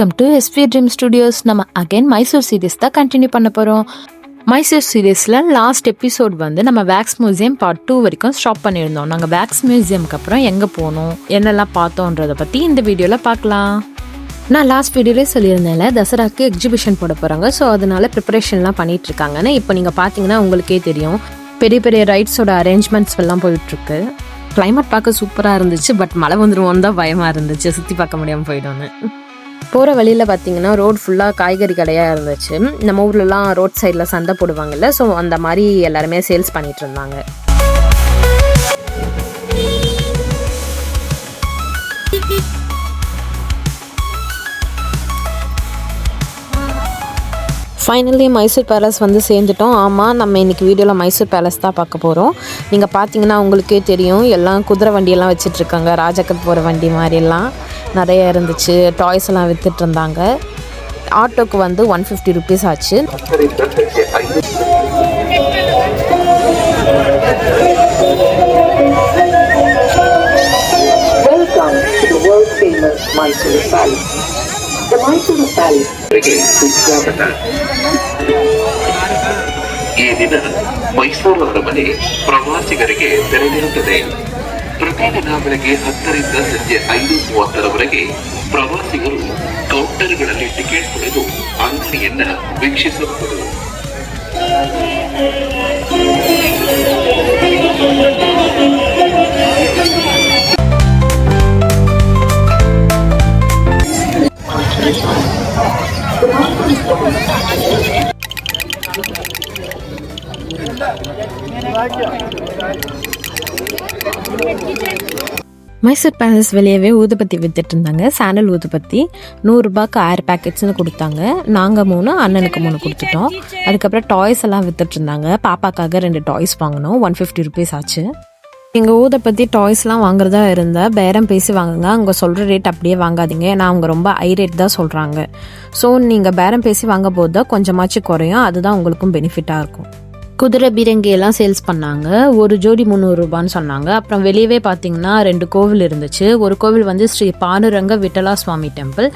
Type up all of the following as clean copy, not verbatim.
Welcome to SP dream studios. நம்ம again Mysore series தான் continue பண்ண போகிறோம். மைசூர் சீரீஸில் லாஸ்ட் எபிசோட் வந்து நம்ம வேக்ஸ் மியூசியம் பார்ட் 2 வரைக்கும் ஸ்டாப் பண்ணியிருந்தோம். நாங்கள் வேக்ஸ் மியூசியம்க்கு அப்புறம் எங்கே போனோம், என்னெல்லாம் பார்த்தோன்றதை பற்றி இந்த வீடியோவில் பார்க்கலாம். நான் லாஸ்ட் வீடியோலே சொல்லியிருந்தேன்ல, தசராக்கு எக்ஸிபிஷன் போட போகிறாங்க. ஸோ அதனால ப்ரிப்பரேஷன்லாம் பண்ணிகிட்ருக்காங்கன்னு இப்போ நீங்கள் பார்த்தீங்கன்னா உங்களுக்கே தெரியும். பெரிய பெரிய ரைட்ஸோட அரேஞ்ச்மெண்ட்ஸ் எல்லாம் போயிட்டுருக்கு. கிளைமேட் பார்க்க சூப்பராக இருந்துச்சு. பட் மழை வந்துடுவோன்னு தான் பயமாக இருந்துச்சு, சுற்றி பார்க்க முடியாமல் போயிடும்னு. போகிற வழியில் பார்த்தீங்கன்னா ரோட் ஃபுல்லாக காய்கறி கடையாக இருந்துச்சு. நம்ம ஊர்லலாம் ரோட் சைடில் சந்தை போடுவாங்கல்ல, ஸோ அந்த மாதிரி எல்லாருமே சேல்ஸ் பண்ணிகிட்டு இருந்தாங்க. ஃபைனலி மைசூர் பேலஸ் வந்து சேர்ந்துட்டோம். ஆமாம், நம்ம இன்றைக்கி வீடியோவில் மைசூர் பேலஸ் தான் பார்க்க போகிறோம். நீங்கள் பார்த்தீங்கன்னா உங்களுக்கே தெரியும், எல்லாம் குதிரை வண்டியெல்லாம் வச்சிட்ருக்காங்க. ராஜாக்கள் போகிற வண்டி மாதிரிலாம் நிறைய இருந்துச்சு. டாய்ஸ் எல்லாம் விற்றுட்டு இருந்தாங்க. ஆட்டோக்கு வந்து 150 ருபீஸ் ஆச்சு. Welcome to the world famous Mysore Palace. The Mysore Palace ಈ ದಿನ ಮೈಸೂರು ಅರಮನೆ ಪ್ರವಾಸಿಗರಿಗೆ ತೆರೆದಿರುತ್ತದೆ. ಪ್ರತಿದಿನ ಬೆಳಗ್ಗೆ 10 ರಿಂದ ಸಂಜೆ 5:30 ಪ್ರವಾಸಿಗರು ಕೌಂಟರ್ಗಳಲ್ಲಿ ಟಿಕೆಟ್ ಪಡೆದು ಅರಮನೆಯನ್ನ ವೀಕ್ಷಿಸಬಹುದು. மைசூர் பேலஸ் வெளியவே ஊதுபத்தி வித்துட்டு இருந்தாங்க. சாண்டல் ஊதுபத்தி 100 ரூபாய்க்கு 1000 பேக்கெட்ஸ்னு கொடுத்தாங்க. நாங்கள் 3, அண்ணனுக்கு 3 கொடுத்துட்டோம். அதுக்கப்புறம் டாய்ஸ் எல்லாம் வித்துட்டு இருந்தாங்க. பாப்பாக்காக 2 டாய்ஸ் வாங்கினோம். 150 ருபீஸ் ஆச்சு. எங்கள் ஊதுபத்தி டாய்ஸ்லாம் வாங்குறதா இருந்தால் பேரம் பேசி வாங்குங்க. அவங்க சொல்கிற ரேட் அப்படியே வாங்காதீங்க. ஏன்னா அவங்க ரொம்ப ஹை ரேட் தான் சொல்கிறாங்க. ஸோ நீங்கள் பேரம் பேசி வாங்க போது தான் கொஞ்சமாச்சு குறையும். அதுதான் உங்களுக்கும் பெனிஃபிட்டாக இருக்கும். குதிரை பீரங்கியெல்லாம் சேல்ஸ் பண்ணாங்க. ஒரு ஜோடி 300 ரூபான்னு சொன்னாங்க. அப்புறம் வெளியவே பார்த்தீங்கன்னா 2 கோவில் இருந்துச்சு. ஒரு கோவில் வந்து ஸ்ரீ பானுரங்க விட்டலா சுவாமி டெம்பிள்.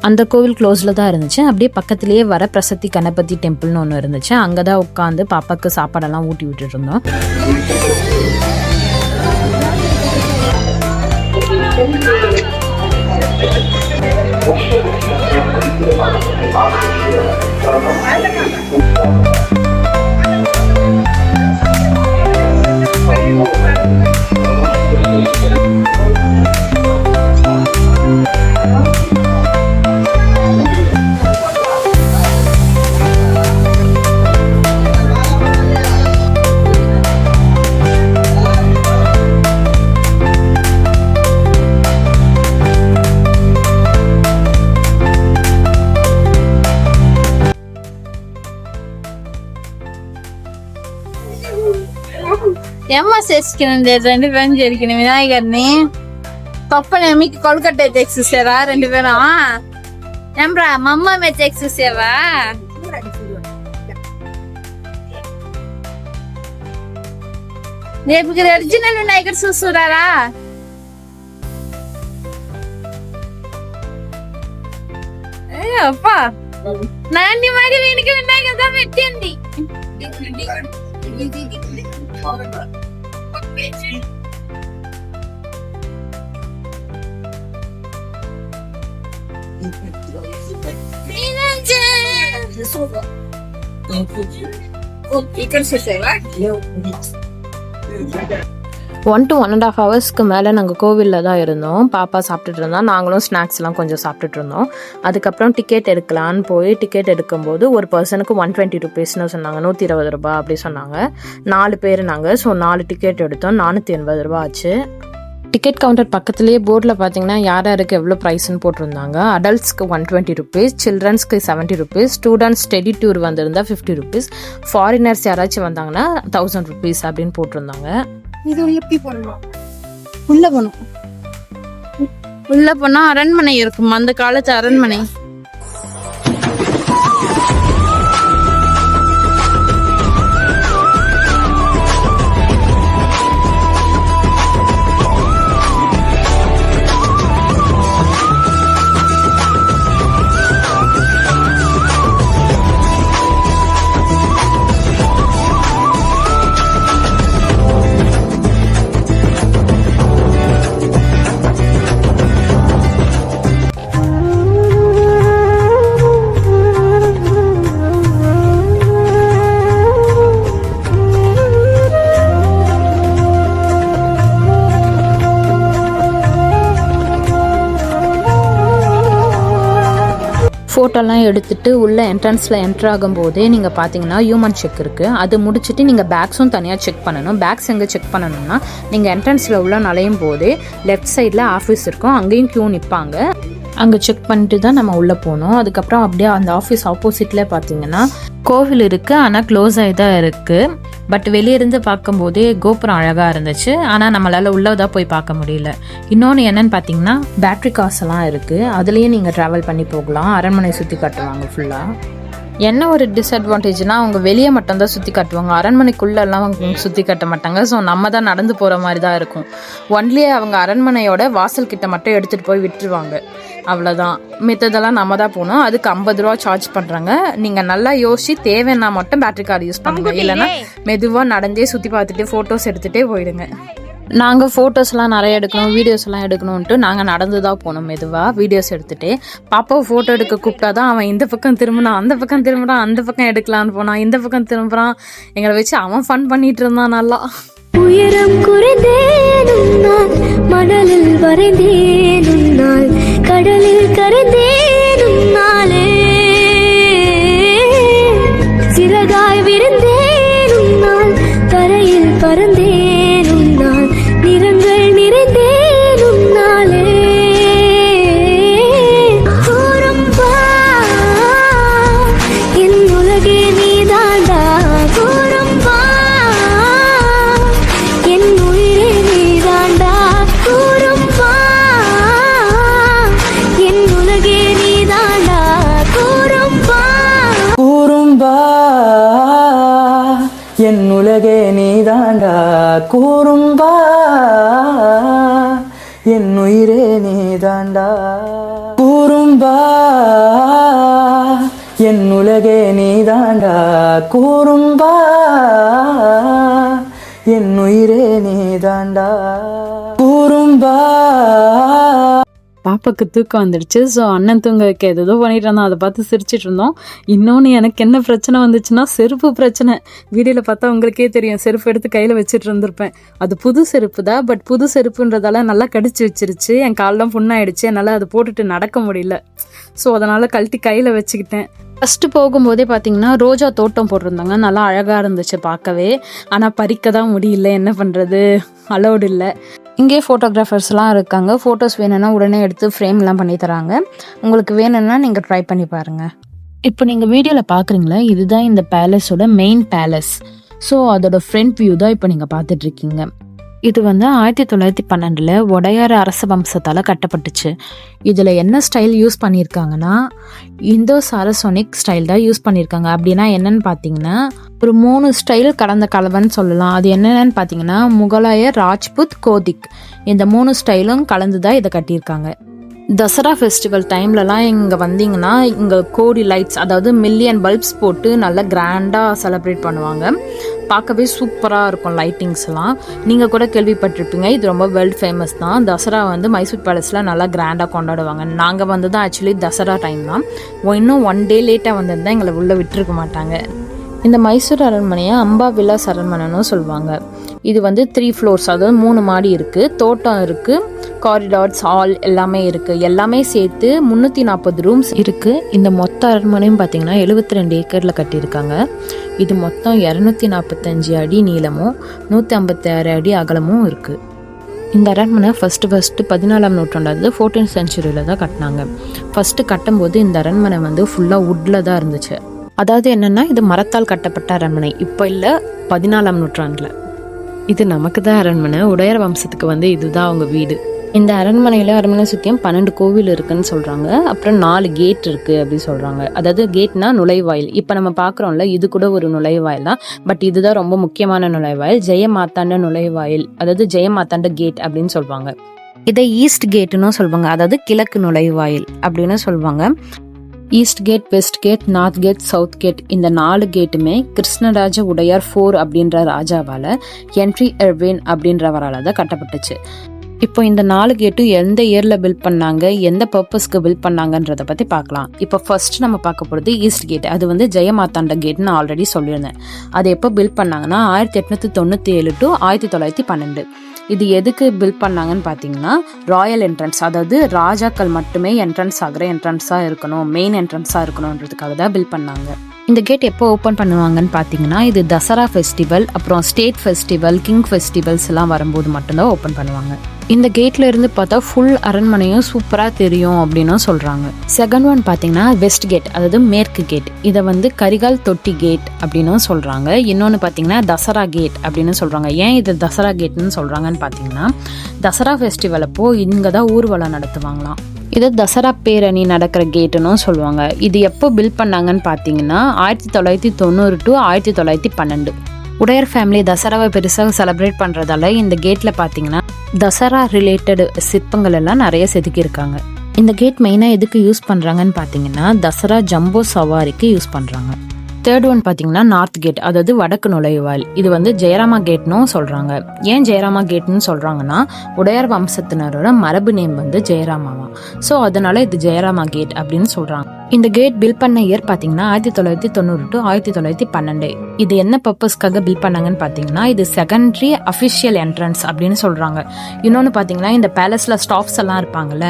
அந்த கோவில் க்ளோஸில் தான் இருந்துச்சு. அப்படியே பக்கத்துலேயே வர பிரசத்தி கணபதி டெம்பிள்னு ஒன்று இருந்துச்சு. அங்கே தான் உட்காந்து பாப்பாவுக்கு சாப்பாடெல்லாம் ஊட்டி விட்டுட்டு இருந்தோம். ఏమో చేసుకున్నాను 2 పేరు జరిగిన వినాయకర్ని పప్పని మీకు కొలకట్ట తెచ్చి చూసారా 2 పేరు ఏమ్రా మా అమ్మ మీద తెచ్చి చూసావా రేపు ఒరిజినల్ వినాయకుడు చూస్తున్నారా అప్పా నాన్ని మరి వీనికి వినాయకుడు పెట్టింది ఇక్కడ చూసావా 1 to 1.5 ஹவர்ஸ்க்கு மேலே நாங்கள் கோவிலில் தான் இருந்தோம். பாப்பா சாப்பிட்டுட்டு இருந்தோம். நாங்களும் ஸ்நாக்ஸ்லாம் கொஞ்சம் சாப்பிட்டுட்டு இருந்தோம். அதுக்கப்புறம் டிக்கெட் எடுக்கலான்னு போய் டிக்கெட் எடுக்கும்போது ஒரு பர்சனுக்கு 120 ருபீஸ்னு சொன்னாங்க. 120 ரூபா அப்படி சொன்னாங்க. 4 பேர் நாங்கள். ஸோ 4 டிக்கெட் எடுத்தோம். 480 ரூபா ஆச்சு. டிக்கெட் கவுண்டர் பக்கத்துலேயே போர்டில் பார்த்தீங்கன்னா யார் யாருக்கு எவ்வளோ ப்ரைஸ்ன்னு போட்டிருந்தாங்க. அடல்ட்ஸ்க்கு 120 ருபீஸ், சில்ட்ரன்ஸ்க்கு 70 ருபீஸ், ஸ்டூடெண்ட்ஸ் ஸ்டடி டூர் வந்திருந்தா 50 ருபீஸ், ஃபாரினர்ஸ் யாராச்சும் வந்தாங்கன்னா 1000 ருபீஸ் அப்படின்னு போட்டிருந்தாங்க. இது எப்படி போடணும்? உள்ள போனா அரண்மனை இருக்கும். அந்த காலத்து அரண்மனை. ஃபோட்டோலாம் எடுத்துட்டு உள்ள என்ட்ரன்ஸில் என்ட்ரு ஆகும்போதே நீங்கள் பார்த்தீங்கன்னா ஹியூமன் செக் இருக்குது. அது முடிச்சுட்டு நீங்கள் பேக்ஸும் தனியாக செக் பண்ணணும். பேக்ஸ் எங்கே செக் பண்ணணும்னா நீங்கள் என்ட்ரன்ஸில் உள்ள நுழையும் போதே லெஃப்ட் சைடில் ஆஃபீஸ் இருக்கும், அங்கேயும் க்யூ நிற்பாங்க. அங்கே செக் பண்ணிட்டு தான் நம்ம உள்ளே போகணும். அதுக்கப்புறம் அப்படியே அந்த ஆஃபீஸ் ஆப்போசிட்லேயே பார்த்தீங்கன்னா கோவில் இருக்குது, ஆனால் க்ளோஸ் ஆகி தான் இருக்குது. பட் வெளியிருந்து பார்க்கும்போதே கோபுரம் அழகாக இருந்துச்சு, ஆனால் நம்மளால் உள்ளதான் போய் பார்க்க முடியல. இன்னொன்று என்னன்னு பார்த்தீங்கன்னா பேட்ரி கார்ஸ் எல்லாம் இருக்குது, அதுலேயும் நீங்கள் ட்ராவல் பண்ணி போகலாம். அரண்மனை சுற்றி காட்டுவாங்க ஃபுல்லாக. என்ன ஒரு டிஸ்அட்வான்டேஜ்னா அவங்க வெளியே மட்டும்தான் சுற்றி காட்டுவாங்க, அரண்மனைக்குள்ளெல்லாம் அவங்க சுற்றி காட்ட மாட்டாங்க. ஸோ நம்ம தான் நடந்து போகிற மாதிரி தான் இருக்கும். ஒன்லி அவங்க அரண்மனையோட வாசல் கிட்ட மட்டும் எடுத்துகிட்டு போய் விட்டுருவாங்க, அவ்வளோதான். மித்ததெல்லாம் நம்ம தான் போகணும். அதுக்கு 50 ரூபா சார்ஜ் பண்ணுறாங்க. நீங்கள் நல்லா யோசிச்சு தேவைன்னா மட்டும் பேட்டரி கார்டு யூஸ் பண்ணுங்க, இல்லைன்னா மெதுவாக நடந்தே சுற்றி பார்த்துட்டு ஃபோட்டோஸ் எடுத்துகிட்டே போயிடுங்க. நாங்கள் ஃபோட்டோஸ்லாம் நிறைய எடுக்கணும், வீடியோஸ்லாம் எடுக்கணும்ன்ட்டு நாங்கள் நடந்து தான் போனோம். மெதுவாக வீடியோஸ் எடுத்துகிட்டே பாப்பாவை ஃபோட்டோ எடுக்க கூப்பிட்டா தான் அவன் இந்த பக்கம் திரும்பினான், அந்த பக்கம் திரும்புறான், அந்த பக்கம் எடுக்கலான்னு போனான், இந்த பக்கம் திரும்புகிறான். எங்களை வச்சு அவன் ஃபன் பண்ணிட்டு இருந்தான் நல்லா. உயரம் குறைந்தேனும் நான், மணலில் வரைந்தேனும் நாள், கடலில் கரைந்தேனும் நாளே, சிறகாய் விருந்தேனும் நாள், தரையில் பறந்தேனும் நாள், நிறங்கள் நிறைந்தேனும் நாளே. கூறும்பா என் உலகே நீதாண்டா, கூறும்பா என் உயிரே நீதாண்டா, கூறும்பா என் உலகே நீதாண்டா, கூறும்பா கூறும்பா என் உலகே நீதாண்டா, கூறும்பா என் உயிரே நீதாண்டா, கூறும்பா என் உலகே நீதாண்டா, கூறும்பா என் உயிரே நீதாண்டா, கூறும்பா. பாப்பாக்கு தூக்கம் வந்துடுச்சு. ஸோ அண்ணன் தூங்க வைக்க ஏதோ பண்ணிட்டு இருந்தோம், அதை பார்த்து சிரிச்சிட்டு இருந்தோம். இன்னொன்று எனக்கு என்ன பிரச்சனை வந்துச்சுன்னா செருப்பு பிரச்சனை. வீடியோவில் பார்த்தா உங்களுக்கே தெரியும், செருப்பு எடுத்து கையில் வச்சுட்டு இருந்திருப்பேன். அது புது செருப்பு தான், பட் புது செருப்புன்றதால நல்லா கடிச்சு வச்சிருச்சு. என் காலெலாம் புண்ணாயிடுச்சு, என்னால் அதை போட்டுட்டு நடக்க முடியல. ஸோ அதனால் கழட்டி கையில் வச்சுக்கிட்டேன். ஃபஸ்ட்டு போகும்போதே பார்த்தீங்கன்னா ரோஜா தோட்டம் போட்டிருந்தாங்க, நல்லா அழகாக இருந்துச்சு பார்க்கவே. ஆனால் பறிக்க தான் முடியல, என்ன பண்ணுறது, அலோடு இல்லை. இங்கே ஃபோட்டோகிராஃபர்ஸ்லாம் இருக்காங்க, ஃபோட்டோஸ் வேணும்னா உடனே எடுத்து ஃப்ரேம்லாம் பண்ணி தராங்க. உங்களுக்கு வேணும்னா நீங்கள் ட்ரை பண்ணி பாருங்கள். இப்போ நீங்கள் வீடியோவில் பார்க்குறீங்களா, இதுதான் இந்த பேலஸோட மெயின் பேலஸ். ஸோ அதோட ஃப்ரண்ட் வியூ தான் இப்போ நீங்கள் பார்த்துட்ருக்கீங்க. இது வந்து 1912 ஒடையார் அரச வம்சத்தால் கட்டப்பட்டுச்சு. இதில் என்ன ஸ்டைல் யூஸ் பண்ணியிருக்காங்கன்னா இந்தோ சாரசோனிக் ஸ்டைல் தான் யூஸ் பண்ணியிருக்காங்க. அப்படின்னா என்னன்னு பார்த்தீங்கன்னா ஒரு 3 ஸ்டைல் கடந்த கலவைன்னு சொல்லலாம். அது என்னென்னு பார்த்தீங்கன்னா முகலாயர், ராஜ்புத், கோதிக், இந்த 3 ஸ்டைலும் கலந்து தான் இதை கட்டியிருக்காங்க. தசரா ஃபெஸ்டிவல் டைம்லலாம் இங்கே வந்தீங்கன்னா இங்கே கோடி லைட்ஸ், அதாவது மில்லியன் பல்ப்ஸ் போட்டு நல்லா கிராண்டாக செலிப்ரேட் பண்ணுவாங்க. பார்க்கவே சூப்பராக இருக்கும் லைட்டிங்ஸ்லாம். நீங்கள் கூட கேள்விப்பட்டிருப்பீங்க, இது ரொம்ப வேர்ல்டு ஃபேமஸ் தான். தசரா வந்து மைசூர் பேலஸில் நல்லா கிராண்டாக கொண்டாடுவாங்க. நாங்கள் வந்து தான் ஆக்சுவலி தசரா டைம் தான். இன்னும் 1 டே லேட்டாக வந்திருந்தால் எங்களை உள்ளே விட்டுருக்க மாட்டாங்க. இந்த மைசூர் அரண்மனையை அம்பா விலாஸ் அரண்மனைன்னு சொல்லுவாங்க. இது வந்து 3 floors, அதாவது 3 மாடி இருக்குது, தோட்டம் இருக்குது, காரிடார்ஸ், ஹால் எல்லாமே இருக்குது. எல்லாமே சேர்த்து 340 ரூம்ஸ் இருக்குது. இந்த மொத்த அரண்மனையும் பார்த்திங்கன்னா 72 ஏக்கரில் கட்டியிருக்காங்க. இது மொத்தம் 245 அடி நீளமும் 156 அடி அகலமும் இருக்குது. இந்த அரண்மனை ஃபஸ்ட்டு 14ஆம் நூற்றாண்டு, அதாவது 14th centuryல தான் கட்டினாங்க. ஃபஸ்ட்டு கட்டும்போது இந்த அரண்மனை வந்து ஃபுல்லாக வுட்டில் தான் இருந்துச்சு. அதாவது என்னென்னா இது மரத்தால் கட்டப்பட்ட அரண்மனை. இப்போ இல்லை, 14ஆம் நூற்றாண்டில். இது நமக்கு தான் அரண்மனை. உடையார் வம்சத்துக்கு வந்து இதுதான் அவங்க வீடு. இந்த அரண்மனையில் அரண்மனை சுற்றியும் 12 கோவில் இருக்குன்னு சொல்கிறாங்க. அப்புறம் 4 கேட் இருக்குது அப்படின்னு சொல்கிறாங்க. அதாவது கேட்னா நுழைவாயில். இப்போ நம்ம பார்க்குறோம்ல, இது கூட ஒரு நுழைவாயில் தான். பட் இதுதான் ரொம்ப முக்கியமான நுழைவாயில், ஜெயமாத்தாண்ட நுழைவாயில், அதாவது ஜெயமாத்தாண்ட கேட் அப்படின்னு சொல்லுவாங்க. இதை ஈஸ்ட் கேட்டுன்னு சொல்லுவாங்க, அதாவது கிழக்கு நுழைவாயில் அப்படின்னு சொல்லுவாங்க. East gate, west gate, north gate, south gate, இந்த 4 கேட்டுமே கிருஷ்ணராஜ உடையார் 4 அப்படின்ற ராஜாவால் ஹென்றி எர்வின் அப்படின்றவரால் தான் கட்டப்பட்டுச்சு. இப்போ இந்த 4 கேட்டும் எந்த இயரில் பில்ட் பண்ணாங்க, எந்த பர்பஸ்க்கு பில்ட் பண்ணாங்கன்றதை பற்றி பார்க்கலாம். இப்போ ஃபர்ஸ்ட் நம்ம பார்க்க போகிறது ஈஸ்ட் கேட். அது வந்து ஜெயமாத்தாண்ட கேட்னு ஆல்ரெடி சொல்லியிருந்தேன். அது எப்போ பில்ட் பண்ணாங்கன்னா 1897 to 1912. இது எதுக்கு பில்ட் பண்ணாங்கன்னு பார்த்தீங்கன்னா ராயல் என்ட்ரன்ஸ், அதாவது ராஜாக்கள் மட்டுமே என்ட்ரன்ஸ் ஆகிற என்ட்ரன்ஸாக இருக்கணும், மெயின் என்ட்ரன்ஸாக இருக்கணுன்றதுக்காக தான் பில்ட் பண்ணாங்க. இந்த கேட் எப்போ ஓப்பன் பண்ணுவாங்கன்னு பார்த்தீங்கன்னா இது தசரா ஃபெஸ்டிவல், அப்புறம் ஸ்டேட் ஃபெஸ்டிவல், கிங் ஃபெஸ்டிவல்ஸ் எல்லாம் வரும்போது மட்டும்தான் ஓப்பன் பண்ணுவாங்க. இந்த கேட்ல இருந்து பார்த்தா ஃபுல் அரண்மனையும் சூப்பராக தெரியும் அப்படின்னும் சொல்கிறாங்க. செகண்ட் ஒன் பார்த்தீங்கன்னா வெஸ்ட் கேட், அதாவது மேற்கு கேட். இதை வந்து கரிகால் தொட்டி கேட் அப்படின்னும் சொல்கிறாங்க. இன்னொன்று பார்த்தீங்கன்னா தசரா கேட் அப்படின்னு சொல்கிறாங்க. ஏன் இது தசரா கேட்னு சொல்கிறாங்கன்னு பார்த்தீங்கன்னா தசரா ஃபெஸ்டிவல் அப்போ இங்கே தான் ஊர்வலம் நடத்துவாங்களாம். இது தசரா பேரணி நடக்கிற கேட்டுன்னு சொல்லுவாங்க. இது எப்போ பில்ட் பண்ணாங்கன்னு பார்த்தீங்கன்னா 1990 to 1912. உடையார் ஃபேமிலி தசராவை பெருசாக செலிப்ரேட் பண்ணுறதால இந்த கேட்டில் பார்த்தீங்கன்னா தசரா ரிலேட்டட் சிற்பங்கள் எல்லாம் நிறைய செதுக்கியிருக்காங்க. இந்த கேட் மெயினாக எதுக்கு யூஸ் பண்ணுறாங்கன்னு பார்த்தீங்கன்னா தசரா ஜம்போ சவாரிக்கு யூஸ் பண்ணுறாங்க. தேர்ட் ஒன் பார்த்தீங்கன்னா நார்த் கேட், அதாவது வடக்கு நுழைவாயில். இது வந்து ஜெயராமா கேட்னும் சொல்கிறாங்க. ஏன் ஜெயராமா கேட்னு சொல்கிறாங்கன்னா உடையார் வம்சத்தினரோட மரபு நேம் வந்து ஜெயராமாவா, ஸோ அதனால இது ஜெயராமா கேட் அப்படின்னு சொல்கிறாங்க. இந்த கேட் பில்ட் பண்ண இயர் பார்த்தீங்கன்னா 1990 to 1912. இது என்ன பர்பஸ்க்காக பில்ட் பண்ணாங்கன்னு பார்த்தீங்கன்னா இது செகண்டரி அஃபிஷியல் என்ட்ரன்ஸ் அப்படின்னு சொல்கிறாங்க. இன்னொன்று பார்த்தீங்கன்னா இந்த பேலஸில் ஸ்டாஃப்ஸ் எல்லாம் இருப்பாங்கல்ல,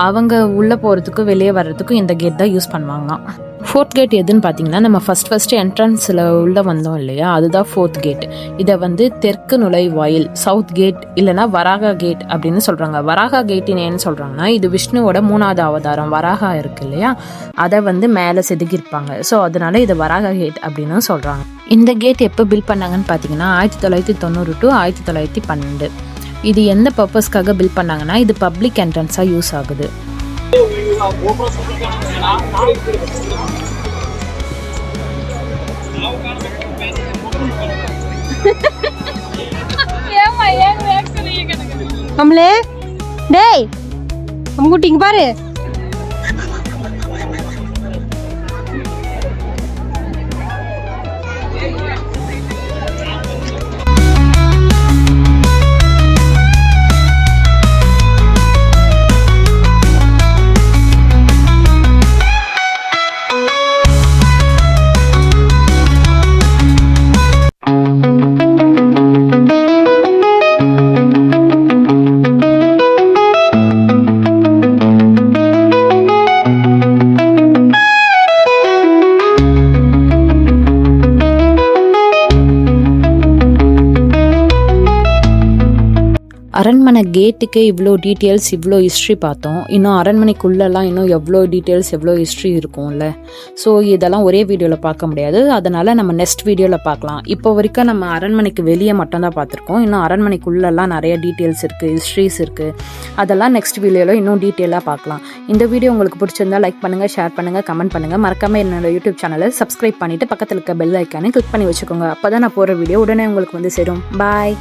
அவங்க உள்ளே போகிறதுக்கும் வெளியே வர்றதுக்கும் இந்த கேட் தான் யூஸ் பண்ணுவாங்களாம். ஃபோர்த் கேட் எதுன்னு பார்த்தீங்கன்னா நம்ம ஃபர்ஸ்ட் என்ட்ரன்ஸில் உள்ள வந்தோம் இல்லையா, அதுதான் ஃபோர்த் கேட். இதை வந்து தெற்கு நுழைவாயில், சவுத் கேட் இல்லைனா வராகா கேட் அப்படின்னு சொல்கிறாங்க. வராகா கேட்டின் ஏன்னு சொல்கிறாங்கன்னா இது விஷ்ணுவோட 3வது அவதாரம் வராகா இருக்கு இல்லையா, அதை வந்து மேலே செதுக்கியிருப்பாங்க. ஸோ அதனால இது வராகா கேட் அப்படின்னு சொல்கிறாங்க. இந்த கேட் எப்போ பில்ட் பண்ணாங்கன்னு பார்த்தீங்கன்னா 1990 to 1912. இது எந்த பர்பஸ்க்காக பில்ட் பண்ணாங்கன்னா இது பப்ளிக் என்ட்ரன்ஸாக யூஸ் ஆகுது. நம்மளே டேய் நம்ம குட்டிங்க பாரு. அரண்மனை கேட்டுக்கே இவ்வளோ டீட்டெயில்ஸ், இவ்வளோ ஹிஸ்ட்ரி பார்த்தோம். இன்னும் அரண்மனைக்குள்ளெல்லாம் இன்னும் எவ்வளோ டீட்டெயில்ஸ், எவ்வளோ ஹிஸ்ட்ரி இருக்கும்ல. ஸோ இதெல்லாம் ஒரே வீடியோவில் பார்க்க முடியாது, அதனால் நம்ம நெக்ஸ்ட் வீடியோவில் பார்க்கலாம். இப்போ வரைக்கும் நம்ம அரண்மனைக்கு வெளியே மட்டும்தான் பார்த்துருக்கோம். இன்னும் அரண்மனைக்குள்ளெல்லாம் நிறைய டீட்டெயில்ஸ் இருக்குது, ஹிஸ்ட்ரிஸ் இருக்குது. அதெல்லாம் நெக்ஸ்ட் வீடியோவில் இன்னும் டீட்டெயிலாக பார்க்கலாம். இந்த வீடியோ உங்களுக்கு பிடிச்சிருந்தா லைக் பண்ணுங்கள், ஷேர் பண்ணுங்கள், கமெண்ட் பண்ணுங்கள். மறக்காமல் என்னோட யூடியூப் சேனலை சப்ஸ்கிரைப் பண்ணிவிட்டு பக்கத்தில் இருக்க பெல் ஐக்கானை கிளிக் பண்ணி வச்சுக்கோங்க. அப்போ தான் நான் போகிற வீடியோ உடனே உங்களுக்கு வந்து சேரும். பாய்.